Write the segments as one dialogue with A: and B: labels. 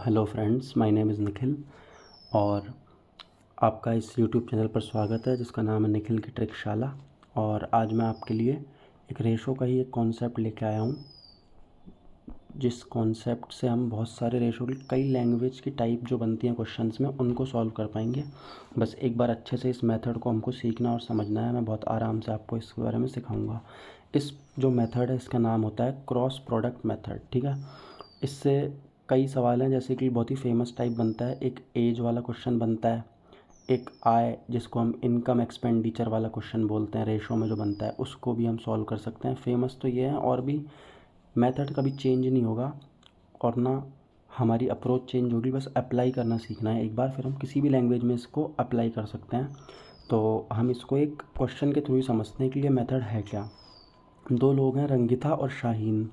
A: Hello friends, my name is Nikhil और आपका इस यूट्यूब चैनल पर स्वागत है जिसका नाम है निखिल की ट्रिकशाला। और आज मैं आपके लिए एक रेशो का ही एक कॉन्सेप्ट लेके आया हूँ, जिस कॉन्सेप्ट से हम बहुत सारे रेशो की कई लैंग्वेज की टाइप जो बनती हैं क्वेश्चंस में उनको सॉल्व कर पाएंगे। बस एक बार अच्छे से इस मेथड को हमको सीखना और समझना है। मैं बहुत आराम से आपको इसके बारे में सिखाऊंगा। इस जो मेथड है इसका नाम होता है क्रॉस प्रोडक्ट मेथड। ठीक है, इससे कई सवाल हैं, जैसे कि बहुत ही फेमस टाइप बनता है, एक एज वाला क्वेश्चन बनता है, एक आय जिसको हम इनकम एक्सपेंडिचर वाला क्वेश्चन बोलते हैं, रेशो में जो बनता है उसको भी हम सॉल्व कर सकते हैं। फेमस तो ये है, और भी मेथड कभी चेंज नहीं होगा और ना हमारी अप्रोच चेंज होगी, बस अप्लाई करना सीखना है एक बार, फिर हम किसी भी लैंग्वेज में इसको अप्लाई कर सकते हैं। तो हम इसको एक क्वेश्चन के थ्रू ही समझते हैं कि ये मेथड है क्या। दो लोग हैं, रंगिता और शाहीन।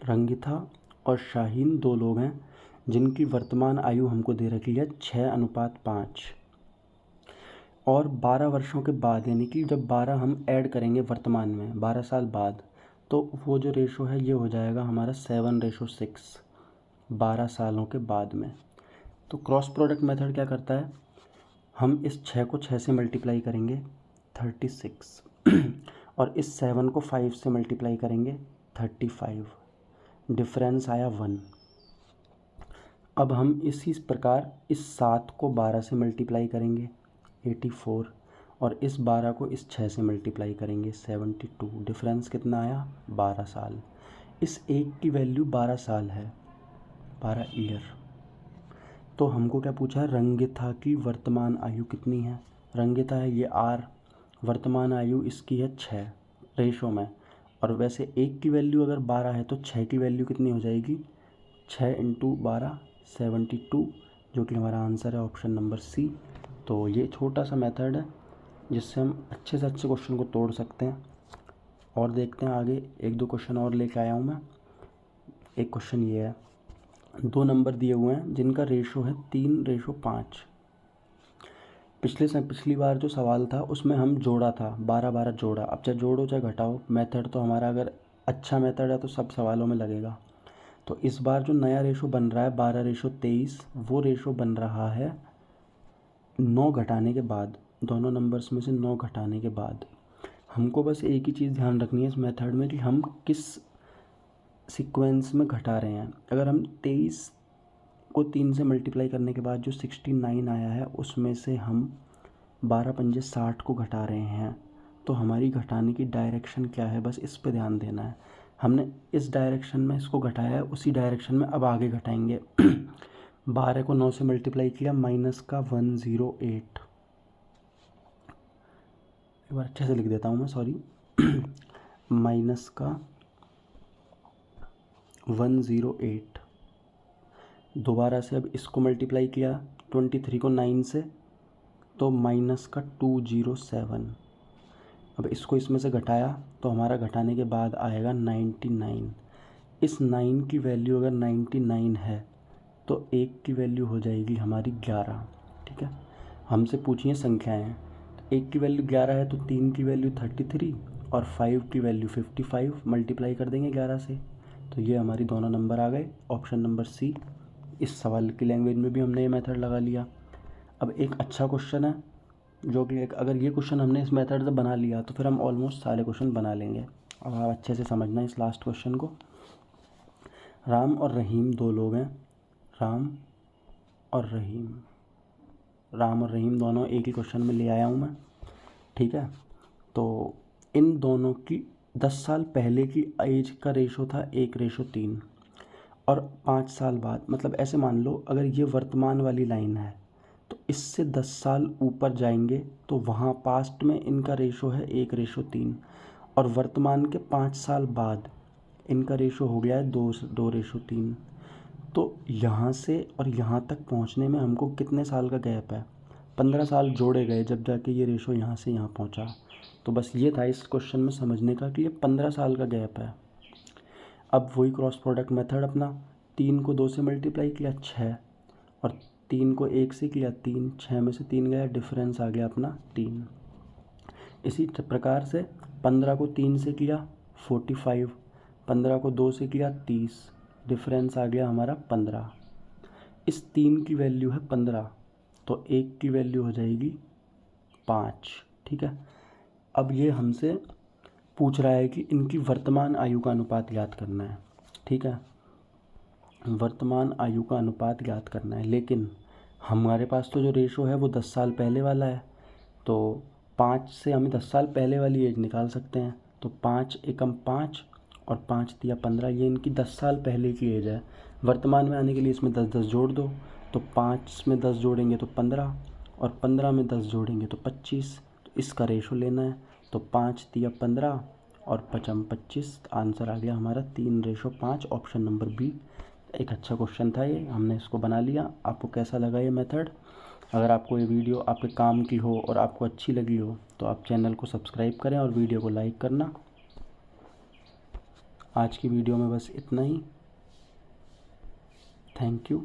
A: रंगिता और शाहीन दो लोग हैं जिनकी वर्तमान आयु हमको दे रखी है 6:5 और 12 वर्षों के बाद, यानी कि जब 12 हम ऐड करेंगे वर्तमान में 12 साल बाद, तो वो जो रेशो है ये हो जाएगा हमारा 7:6 12 सालों के बाद में। तो क्रॉस प्रोडक्ट मेथड क्या करता है, हम इस 6 को 6 से मल्टीप्लाई करेंगे 36 और इस 7 को 5 से मल्टीप्लाई करेंगे 35, डिफरेंस आया 1। अब हम इसी प्रकार इस 7 को 12 से मल्टीप्लाई करेंगे 84 और इस 12 को इस 6 से मल्टीप्लाई करेंगे 72, डिफरेंस कितना आया 12 साल। इस एक की वैल्यू 12 साल है, 12 ईयर। तो हमको क्या पूछा है, रंगिता की वर्तमान आयु कितनी है। रंगिता है ये R, वर्तमान आयु इसकी है 6 रेशो में, और वैसे एक की वैल्यू अगर 12 है तो 6 की वैल्यू कितनी हो जाएगी, 6 × 12 72, जो कि हमारा आंसर है ऑप्शन नंबर सी। तो ये छोटा सा मेथड है जिससे हम अच्छे से अच्छे क्वेश्चन को तोड़ सकते हैं। और देखते हैं आगे, एक दो क्वेश्चन और लेके आया हूँ मैं। एक क्वेश्चन ये है, दो नंबर दिए हुए हैं जिनका रेशो है 3:5। पिछली बार जो सवाल था उसमें हम जोड़ा था, 12 जोड़ा। अब चाहे जोड़ो चाहे घटाओ, मेथड तो हमारा अगर अच्छा मेथड है तो सब सवालों में लगेगा। तो इस बार जो नया रेशो बन रहा है 12:23, वो रेशो बन रहा है 9 घटाने के बाद, दोनों नंबर्स में से 9 घटाने के बाद। हमको बस एक ही चीज़ ध्यान रखनी है इस मेथड में कि हम किस सीक्वेंस में घटा रहे हैं। अगर हम 23 को 3 से मल्टीप्लाई करने के बाद जो 69 आया है उसमें से हम 12 पंजे 60 को घटा रहे हैं, तो हमारी घटाने की डायरेक्शन क्या है, बस इस पे ध्यान देना है। हमने इस डायरेक्शन में इसको घटाया है, उसी डायरेक्शन में अब आगे घटाएंगे 12 को 9 से मल्टीप्लाई किया, माइनस का 108। एक बार अच्छे से लिख देता हूँ मैं, सॉरी माइनस का 108। दोबारा से अब इसको मल्टीप्लाई किया 23 को 9 से, तो माइनस का 207। अब इसको इसमें से घटाया तो हमारा घटाने के बाद आएगा 99। इस 9 की वैल्यू अगर 99 है तो एक की वैल्यू हो जाएगी हमारी 11। ठीक है, हमसे पूछिए संख्याएं। एक की वैल्यू 11 है तो 3 की वैल्यू 33 और 5 की वैल्यू 55, मल्टीप्लाई कर देंगे 11 से, तो ये हमारी दोनों नंबर आ गए, ऑप्शन नंबर सी। इस सवाल की लैंग्वेज में भी हमने ये मेथड लगा लिया। अब एक अच्छा क्वेश्चन है जो कि अगर ये क्वेश्चन हमने इस मेथड से बना लिया तो फिर हम ऑलमोस्ट सारे क्वेश्चन बना लेंगे। अब आप अच्छे से समझना इस लास्ट क्वेश्चन को। राम और रहीम दो लोग हैं, राम और रहीम, राम और रहीम दोनों एक ही क्वेश्चन में ले आया हूँ मैं। ठीक है, तो इन दोनों की 10 साल पहले की एज का रेशो था 1:3 और 5 साल बाद, मतलब ऐसे मान लो अगर ये वर्तमान वाली लाइन है तो इससे 10 साल ऊपर जाएंगे तो वहाँ पास्ट में इनका रेशो है 1:3 और वर्तमान के 5 साल बाद इनका रेशो हो गया है 2:3। तो यहाँ से और यहाँ तक पहुँचने में हमको कितने साल का गैप है, 15 साल जोड़े गए जब जाके ये रेशो यहाँ से यहाँ पहुँचा। तो बस ये था इस क्वेश्चन में समझने का कि ये 15 साल का गैप है। अब वही क्रॉस प्रोडक्ट मेथड अपना, 3 को 2 से मल्टीप्लाई किया 6 और 3 को 1 से किया 3, 6 में से 3 गया, डिफरेंस आ गया अपना 3। इसी प्रकार से 15 को 3 से किया 45, 15 को 2 से किया 30, डिफरेंस आ गया हमारा 15। इस 3 की वैल्यू है 15, तो 1 की वैल्यू हो जाएगी 5। ठीक है, अब ये हमसे पूछ रहा है कि इनकी वर्तमान आयु का अनुपात ज्ञात करना है। ठीक है, वर्तमान आयु का अनुपात ज्ञात करना है, लेकिन हमारे पास तो जो रेशो है वो 10 साल पहले वाला है, तो 5 से हम 10 साल पहले वाली एज निकाल सकते हैं। तो 5 एकम 5 और 5 तिया 15, ये इनकी 10 साल पहले की एज है। वर्तमान में आने के लिए इसमें 10-10 जोड़ दो, तो 5 में 10 जोड़ेंगे तो 15 और 15 में 10 जोड़ेंगे तो 25। तो इसका रेशो लेना है, तो 5 तिया 15 और 5 25, आंसर आ गया हमारा 3:5, ऑप्शन नंबर बी। एक अच्छा क्वेश्चन था ये, हमने इसको बना लिया। आपको कैसा लगा ये मेथड? अगर आपको ये वीडियो आपके काम की हो और आपको अच्छी लगी हो तो आप चैनल को सब्सक्राइब करें और वीडियो को लाइक करना। आज की वीडियो में बस इतना ही। Thank you.